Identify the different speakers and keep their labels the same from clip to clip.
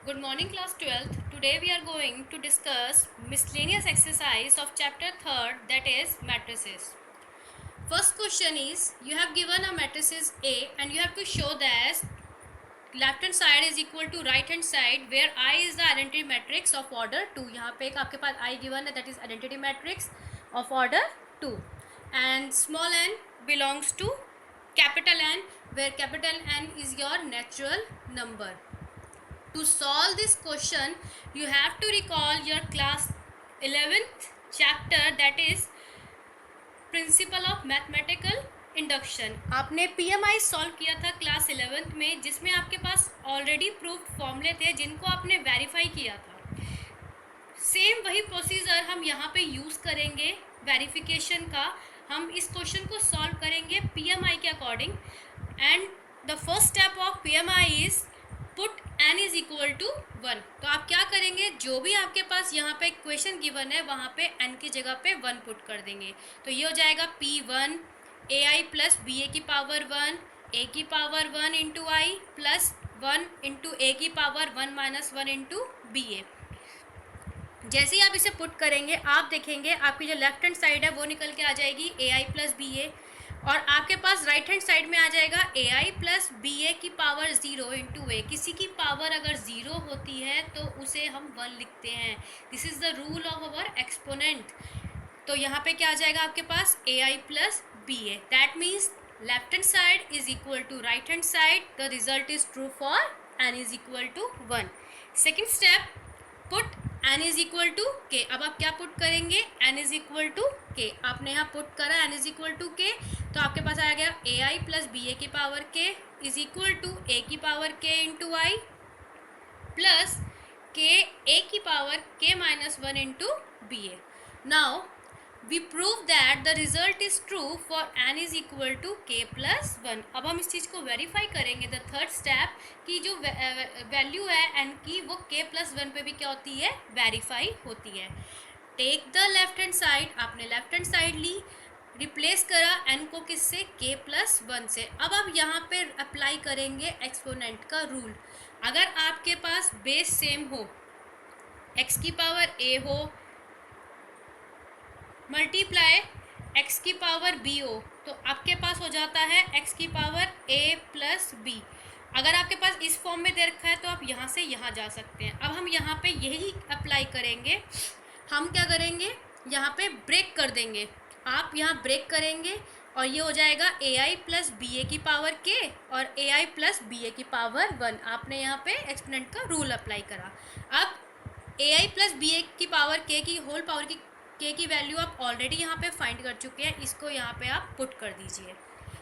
Speaker 1: Good morning, class 12th. Today we are going to discuss miscellaneous exercise of chapter 3rd, that is matrices. First question is, you have given a matrices A and you have to show that left hand side is equal to right hand side where I is the identity matrix of order 2. यहाँ पे एक आपके पास I given है, that is identity matrix of order 2, and small n belongs to capital N where capital N is your natural number. To solve this question, you have to recall your class 11th chapter, that is principal of mathematical induction. आपने PMI solve किया था class 11th में, जिसमें आपके पास already proofed फॉर्मूले थे जिनको आपने वेरीफाई किया था. सेम वही प्रोसीजर हम यहाँ पे यूज़ करेंगे वेरिफिकेशन का. हम इस क्वेश्चन को सॉल्व करेंगे पीएमआई के according. And the first step of PMI is put n is equal to 1. तो आप क्या करेंगे, जो भी आपके पास यहाँ पे क्वेश्चन गिवन है वहाँ पे n की जगह पे 1 पुट कर देंगे. तो ये हो जाएगा P1 AI प्लस बी ए की पावर 1 a की power 1 into I plus 1 into ए की पावर 1 माइनस 1 इंटू बी ए. जैसे ही आप इसे पुट करेंगे आप देखेंगे आपकी जो लेफ्ट हैंड साइड है वो निकल के आ जाएगी ए आई प्लस बी ए, और आपके पास राइट हैंड साइड में आ जाएगा ए आई प्लस बी ए की पावर 0 इंटू ए. किसी की पावर अगर 0 होती है तो उसे हम 1 लिखते हैं. This is the rule of our exponent. तो यहाँ पे क्या आ जाएगा आपके पास A I plus B A. That means left hand side is equal to right hand side. The result is true for N is equal to 1. Second step, put n is equal to K. अब आप क्या put करेंगे, n is equal to के. आपने यहाँ put करा n is equal to के, तो आपके पास आ गया ए आई प्लस बी ए की पावर के इज इक्वल टू ए की पावर के इंटू आई प्लस के ए की power k minus 1 into b a. Now we prove that the result is true for n is equal to k plus 1. अब हम इस चीज़ को वेरीफाई करेंगे. द थर्ड स्टेप की जो वैल्यू है n की वो k प्लस 1 पे भी क्या होती है, वेरीफाई होती है. Take the left hand side. आपने लेफ्ट हैंड साइड ली, रिप्लेस करा n को किससे, k प्लस 1 से. अब आप यहाँ पे अप्लाई करेंगे एक्सपोनेंट का रूल. अगर आपके पास बेस सेम हो, x की पावर a हो मल्टीप्लाई x की पावर b हो, तो आपके पास हो जाता है x की पावर a प्लस b. अगर आपके पास इस फॉर्म में दे रखा है तो आप यहाँ से यहाँ जा सकते हैं. अब हम यहाँ पे यही अप्लाई करेंगे. हम क्या करेंगे, यहाँ पे ब्रेक कर देंगे. आप यहाँ ब्रेक करेंगे और ये हो जाएगा ए आई प्लस बी ए की पावर के और ए आई प्लस बी ए की पावर 1. आपने यहाँ पे एक्सपोनेंट का रूल अप्लाई करा. अब ए आई प्लस बी ए की पावर के की होल पावर की के की वैल्यू आप ऑलरेडी यहाँ पे फाइंड कर चुके हैं. इसको यहाँ पे आप पुट कर दीजिए.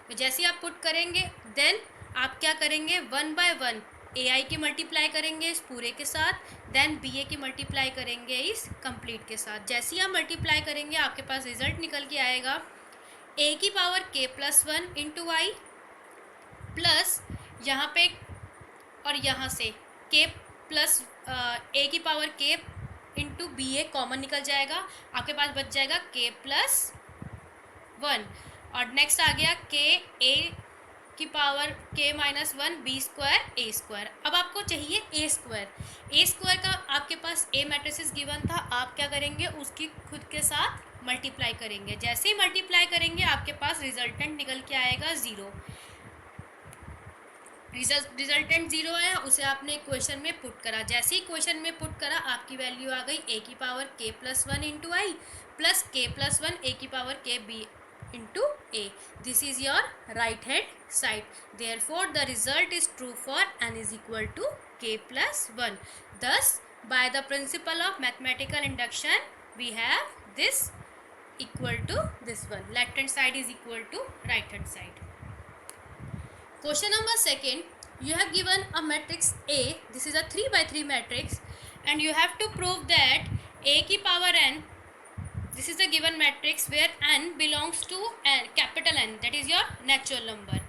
Speaker 1: तो जैसे ही आप पुट करेंगे देन आप क्या करेंगे, 1 बाय 1 ए आई की मल्टीप्लाई करेंगे इस पूरे के साथ, देन बी ए की मल्टीप्लाई करेंगे इस कंप्लीट के साथ. जैसे ही आप मल्टीप्लाई करेंगे आपके पास रिजल्ट निकल के आएगा ए की power k plus 1 into I plus यहाँ पे और यहाँ से के प्लस ए की पावर के इंटू बी ए कॉमन निकल जाएगा. आपके पास बच जाएगा के प्लस 1 और नेक्स्ट आ गया के ए की power k minus 1 B square ए स्क्वायर. अब आपको चाहिए ए स्क्वायर. ए स्क्वायर का आपके पास ए मैट्रिसेस गिवन था. आप क्या करेंगे, उसकी खुद के साथ मल्टीप्लाई करेंगे. जैसे ही मल्टीप्लाई करेंगे आपके पास रिजल्टेंट निकल के आएगा 0. रिजल्टेंट 0 है, उसे आपने क्वेश्चन में पुट करा. जैसे ही क्वेश्चन में पुट करा आपकी वैल्यू आ गई ए की power k plus 1 into I plus k plus 1 a की power k b into a. This is your right hand side. Therefore the result is true for n is equal to k plus 1. thus by the principle of mathematical induction we have this equal to this one. Left hand side is equal to right hand side. Question number second, you have given a matrix A. This is a 3 by 3 matrix and you have to prove that A की power n, this is the given matrix where n belongs to n, capital N, that is your natural number.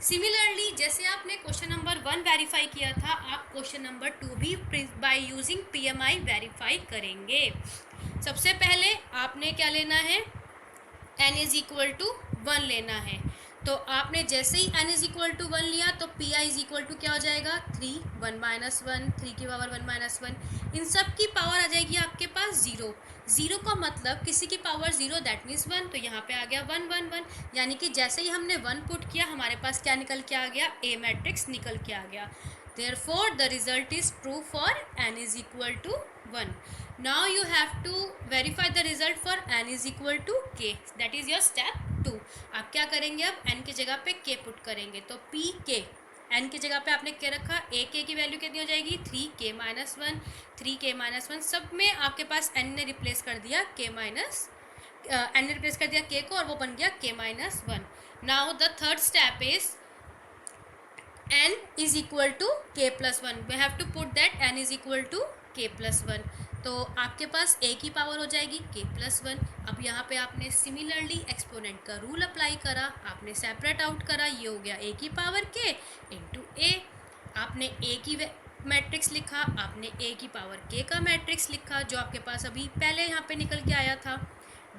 Speaker 1: Similarly जैसे आपने question number 1 verify किया था, आप question number 2 भी by using PMI verify करेंगे. सबसे पहले आपने क्या लेना है, n इज इक्वल टू 1 लेना है. तो आपने जैसे ही n इज इक्वल टू 1 लिया तो P I is equal to क्या हो जाएगा 3, 1 माइनस 1, 3 की पावर 1 माइनस 1, इन सब की पावर आ जाएगी आपके पास 0। 0 का मतलब किसी की पावर 0 दैट मीन्स 1, तो यहाँ पे आ गया 1 1 1, यानी कि जैसे ही हमने 1 पुट किया हमारे पास क्या निकल के आ गया, ए मैट्रिक्स निकल के आ गया। Therefore the result is true for n is equal to 1. Now you have to verify the result for n is equal to k. That is your step 2. आप क्या करेंगे, अब n की जगह पे k पुट करेंगे, तो p k, n की जगह पे आपने क्या रखा, a k की वैल्यू कितनी हो जाएगी 3k माइनस 1, 3k माइनस 1, सब में आपके पास n ने रिप्लेस कर दिया k माइनस n ने रिप्लेस कर दिया k को और वो बन गया k minus 1. Now the third step is n is equal to k plus 1. We have to put that n is equal to k plus 1. तो आपके पास a की पावर हो जाएगी k plus 1. अब यहाँ पे आपने सिमिलरली एक्सपोनेंट का रूल अप्लाई करा, आपने सेपरेट आउट करा, ये हो गया a की पावर k इंटू a. आपने a की मैट्रिक्स लिखा, आपने a की पावर k का मैट्रिक्स लिखा जो आपके पास अभी पहले यहाँ पे निकल के आया था.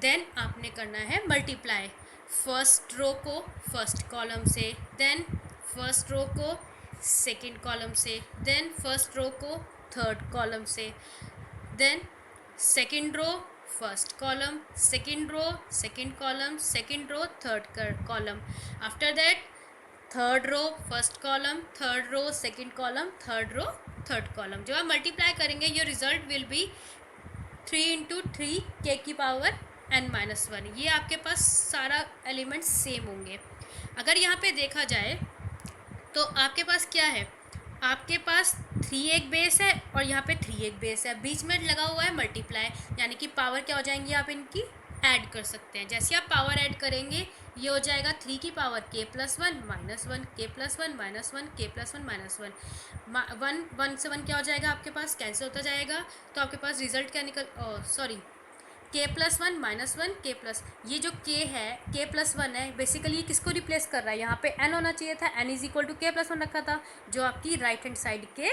Speaker 1: देन आपने करना है मल्टीप्लाई, फर्स्ट रो को फर्स्ट कॉलम से, देन फर्स्ट रो को सेकंड कॉलम से, देन फर्स्ट रो को थर्ड कॉलम से, then second row first column, second row second column, second row third column, after that third row first column, third row second column, third row third column. जब आप multiply करेंगे your result will be 3 into 3 के की power n minus 1. ये आपके पास सारा element same होंगे. अगर यहाँ पे देखा जाए तो आपके पास क्या है, आपके पास 3 एक बेस है और यहाँ पे 3 एक बेस है, बीच में लगा हुआ है मल्टीप्लाई, यानी कि पावर क्या हो जाएंगी, आप इनकी ऐड कर सकते हैं. जैसे आप पावर ऐड करेंगे ये हो जाएगा 3 की power k plus 1 minus 1, k plus 1 minus 1, k plus 1 minus 1, 1 से 1 क्या हो जाएगा, आपके पास कैंसिल होता जाएगा. तो आपके पास रिजल्ट क्या निकल, sorry k plus 1 minus 1 k plus, ये जो k है k प्लस 1 है, बेसिकली किसको रिप्लेस कर रहा है, यहाँ पे n होना चाहिए था, n is equal to k plus 1 रखा था जो आपकी राइट हैंड साइड के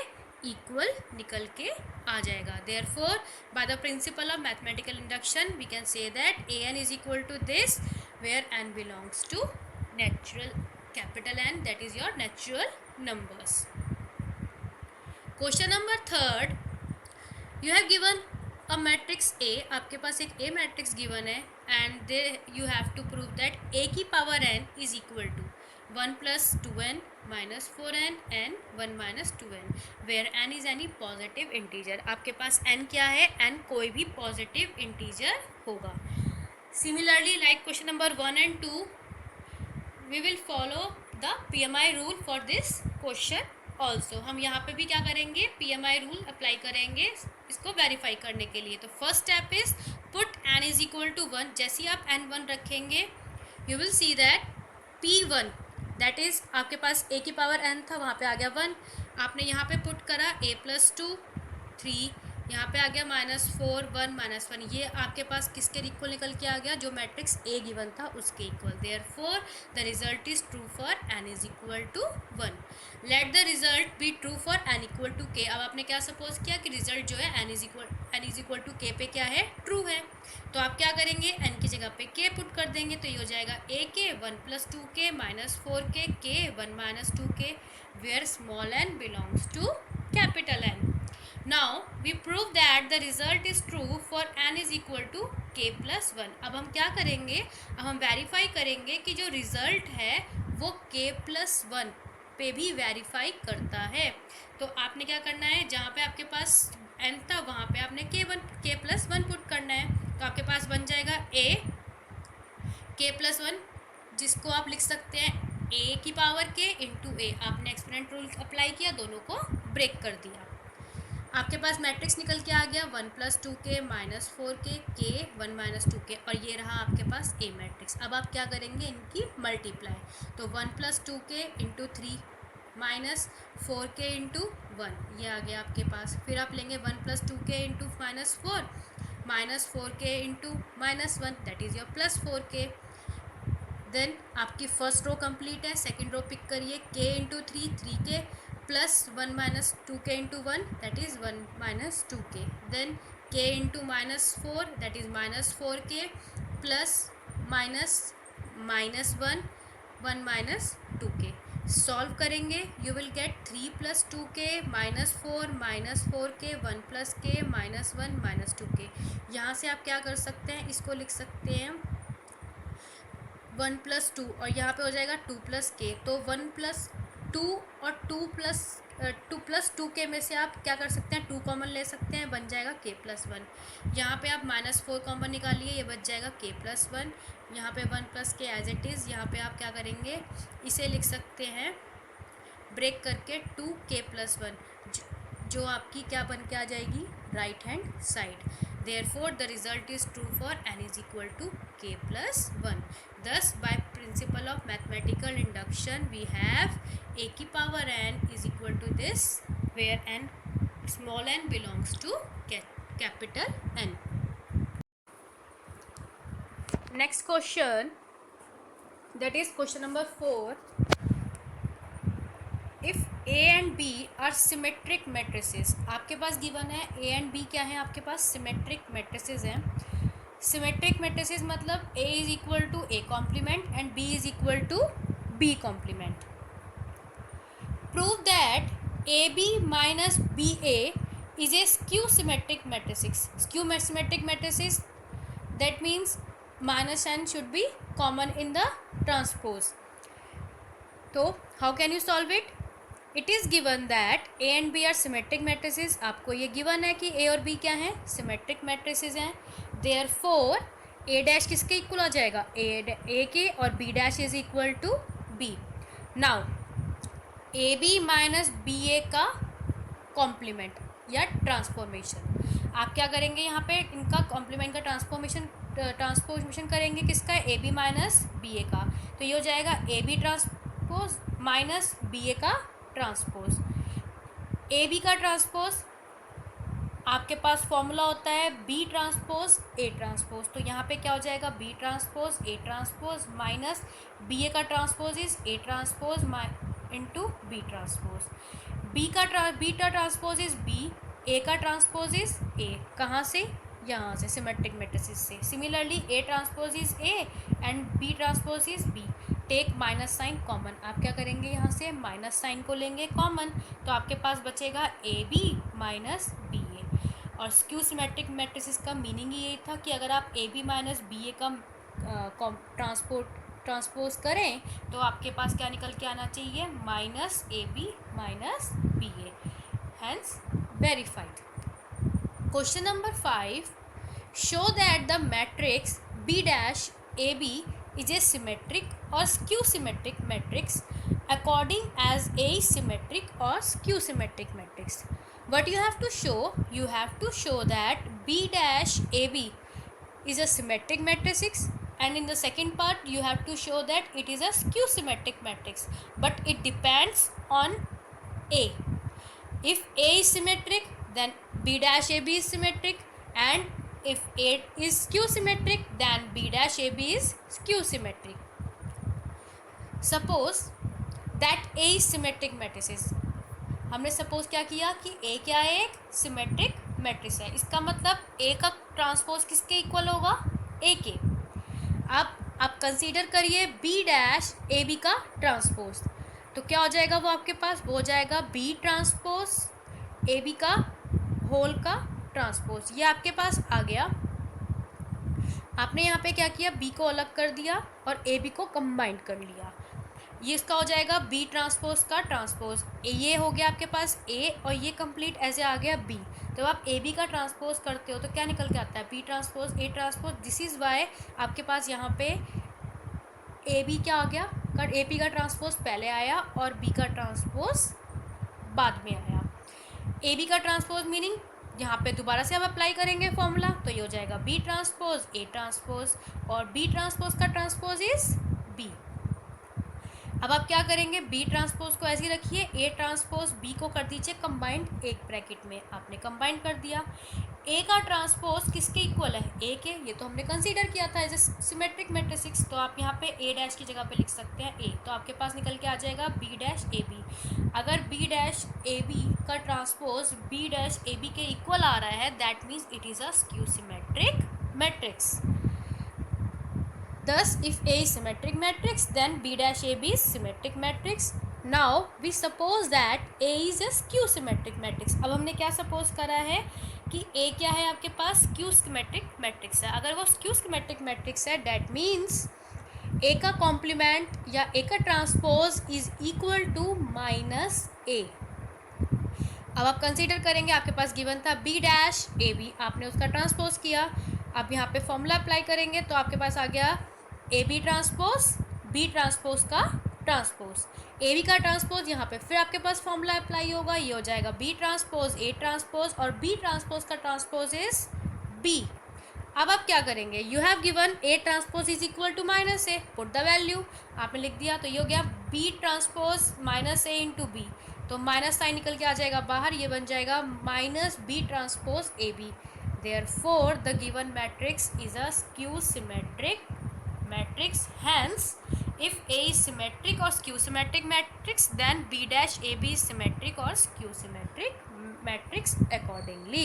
Speaker 1: इक्वल निकल के आ जाएगा. Therefore by the principle of mathematical induction we can say that an is equal to this where n belongs to natural capital N, that is your natural numbers. Question number third, you have given a matrix A, आपके पास एक A matrix given है and they you have to prove that A की power n is equal to 1 plus 2n minus 4n and 1 minus 2n where n is any positive integer. आपके पास n क्या है, n कोई भी positive integer होगा. Similarly like question number 1 and 2 we will follow the PMI rule for this question also. हम यहाँ पे भी क्या करेंगे, PMI रूल अप्लाई करेंगे इसको वेरीफाई करने के लिए. तो first step is put n is equal to 1. जैसे ही आप n 1 रखेंगे you will see that p1 that is आपके पास a की पावर n था, वहाँ पे आ गया 1. आपने यहाँ पे पुट करा a प्लस 2 3, यहाँ पे आ गया माइनस 4 1 माइनस 1, ये आपके पास किसके इक्वल निकल के आ गया, जो मैट्रिक्स A गिवन था उसके equal. Therefore the result is true for n is equal to 1. Let the result be true for n equal to k. अब आपने क्या सपोज किया कि रिजल्ट जो है n is equal to k पे क्या है, ट्रू है. तो आप क्या करेंगे, n की जगह पे k पुट कर देंगे, तो ये हो जाएगा a k 1 plus 2k minus 4k k 1 minus 2k where small n belongs to capital N. Now we prove that the result is true for n is equal to k plus 1. अब हम क्या करेंगे, अब हम verify करेंगे कि जो result है वो k plus 1 पे भी वेरीफाई करता है. तो आपने क्या करना है, जहाँ पे आपके पास n था वहाँ पे आपने k plus 1 पुट करना है. तो आपके पास बन जाएगा a k plus 1, जिसको आप लिख सकते हैं a की पावर k इंटू a. आपने एक्सपोनेंट रूल अप्लाई किया, दोनों को ब्रेक कर दिया. आपके पास मैट्रिक्स निकल के आ गया 1 plus 2k minus 4k k 1 minus 2k, और ये रहा आपके पास A मैट्रिक्स. अब आप क्या करेंगे, इनकी मल्टीप्लाई. तो 1 plus 2k into 3 minus 4k into 1, ये आ गया आपके पास. फिर आप लेंगे 1 plus 2k into minus 4 minus 4k into minus 1 that is your plus 4k. Then आपकी फर्स्ट रो कंप्लीट है, सेकेंड रो पिक करिए, k into 3k plus 1 minus 2k into 1 that is 1 minus 2k. Then k into minus 4 that is minus 4k plus minus 1 1 minus 2k। Solve करेंगे you will get 3 plus 2k minus 4k 1 plus k minus 1 minus 2k। यहाँ से आप क्या कर सकते हैं, इसको लिख सकते हैं 1 प्लस 2 और यहाँ पे हो जाएगा 2 प्लस के। तो 1 प्लस 2 और 2 प्लस 2k में से आप क्या कर सकते हैं, 2 कॉमन ले सकते हैं, बन जाएगा k प्लस 1। यहाँ पे आप माइनस 4 कॉमन निकालिए, ये बच जाएगा k प्लस 1। यहाँ पे 1 प्लस के एज इट इज़, यहाँ पे आप क्या करेंगे, इसे लिख सकते हैं ब्रेक करके 2k प्लस 1, जो आपकी क्या बन के आ जाएगी, right hand side. Therefore, the result is true for n is equal to k plus 1. Thus, by principle of mathematical induction, we have a की power n is equal to this, where n small n belongs to capital N. Next question, that is question number 4. If A and B are symmetric matrices, आपके पास given है A and B क्या है, आपके पास symmetric matrices हैं। Symmetric matrices मतलब A is equal to A complement and B is equal to B complement. Prove that AB minus BA is a skew symmetric matrices. Skew symmetric matrices, that means minus n should be common in the transpose. So how can you solve it? It is given that A and B are symmetric matrices. आपको ये given है कि A और B क्या हैं, symmetric matrices हैं। Therefore A dash किसके equal आ जाएगा, A के, और B dash is equal to B. Now AB minus BA का कॉम्प्लीमेंट या ट्रांसफॉर्मेशन, आप क्या करेंगे, यहाँ पे इनका कॉम्प्लीमेंट का ट्रांसफॉर्मेशन करेंगे, किसका, AB माइनस BA का। तो ये हो जाएगा AB ट्रांसपोज माइनस BA का ट्रांसपोज। AB का ट्रांसपोज आपके पास फॉर्मूला होता है B ट्रांसपोज A ट्रांसपोज। तो यहाँ पे क्या हो जाएगा, B transpose A transpose minus BA का transpose is A transpose into B transpose. B का ट्रांसपोज इज B, A का ट्रांसपोज इज A। कहाँ से, यहाँ से, सिमेट्रिक मैट्रिसेस से। Similarly A transpose is A and B transpose is B। Take minus sign common, आप क्या करेंगे, यहाँ से माइनस साइन को लेंगे कॉमन, तो आपके पास बचेगा AB माइनस BA। और स्क्यू सिमेट्रिक मैट्रिसेस का मीनिंग ही यही था कि अगर आप AB माइनस BA का ट्रांसपोज करें तो आपके पास क्या निकल के आना चाहिए, minus AB minus BA, hence verified. Question number 5, show that the matrix B dash AB is a symmetric or skew symmetric matrix according as A is symmetric or skew symmetric matrix. What you have to show? You have to show that B dash AB is a symmetric matrix, and in the second part you have to show that it is a skew symmetric matrix, but it depends on A. If A is symmetric, then B dash AB is symmetric, and if A is skew symmetric, then B dash AB is skew symmetric. Suppose that A is symmetric matrices. हमने suppose क्या किया कि A क्या है, एक symmetric matrix है, इसका मतलब A का ट्रांसपोज किसके इक्वल होगा, A के। अब आप कंसीडर करिए B डैश AB का ट्रांसपोज, तो क्या हो जाएगा, वो आपके पास वो हो जाएगा B ट्रांसपोज AB का होल का ट्रांसपोज। ये आपके पास आ गया। आपने यहाँ पे क्या किया, B को अलग कर दिया और AB को कंबाइंड कर लिया। ये इसका हो जाएगा B ट्रांसपोज का ट्रांसपोज। ये हो गया आपके पास A और ये कंप्लीट ऐसे आ गया B। तो आप AB का ट्रांसपोज करते हो तो क्या निकल के आता है, B transpose A transpose. This is why आपके पास यहाँ पे AB क्या आ गया, AB का ट्रांसपोज पहले आया और B का ट्रांसपोज बाद में आया। AB का ट्रांसपोज मीनिंग यहाँ पे दोबारा से आप अप्लाई करेंगे फॉर्मूला, तो ये हो जाएगा B ट्रांसपोज A ट्रांसपोज, और B ट्रांसपोज का ट्रांसपोज इज B। अब आप क्या करेंगे, B ट्रांसपोज को ऐसे ही रखिए, A ट्रांसपोज B को कर दीजिए कंबाइंड एक ब्रैकेट में, आपने कंबाइंड कर दिया। A का ट्रांसपोज किसके इक्वल है, A के, ये तो हमने कंसीडर किया था एज ए सिमेट्रिक मैट्रिक्स, तो आप यहाँ पे A डैश की जगह पे लिख सकते हैं A, तो आपके पास निकल के आ जाएगा B डैश AB। अगर B डैश AB का ट्रांसपोज B डैश AB के इक्वल आ रहा है, that means it is a skew symmetric matrix. Thus, if A is symmetric matrix, then B dash AB is symmetric matrix. Now, we suppose that A is a skew symmetric matrix. अब हमने क्या suppose करा है कि A क्या है आपके पास skew symmetric matrix है. अगर वो skew symmetric matrix है, that means A का complement या A का transpose is equal to minus A. अब आप कंसीडर करेंगे, आपके पास गिवन था बी डैश ए बी, आपने उसका ट्रांसपोज किया. आप यहाँ पे फॉर्मूला अप्लाई करेंगे तो आपके पास आ गया A B transpose B transpose का ट्रांसपोज. ए बी का ट्रांसपोज यहाँ पे फिर आपके पास फॉर्मूला अप्लाई होगा, ये हो जाएगा बी ट्रांसपोज ए ट्रांसपोज और बी ट्रांसपोज का ट्रांसपोज इज बी. अब आप क्या करेंगे, you have given A transpose is equal to minus A, put the value, आपने लिख दिया तो ये हो गया B transpose minus A into B. तो माइनस साइन निकल के आ जाएगा बाहर, ये बन जाएगा minus B transpose A B. Therefore the given matrix is a skew symmetric matrix. Hence if A is symmetric or skew symmetric matrix, then B dash AB is symmetric or skew symmetric matrix accordingly.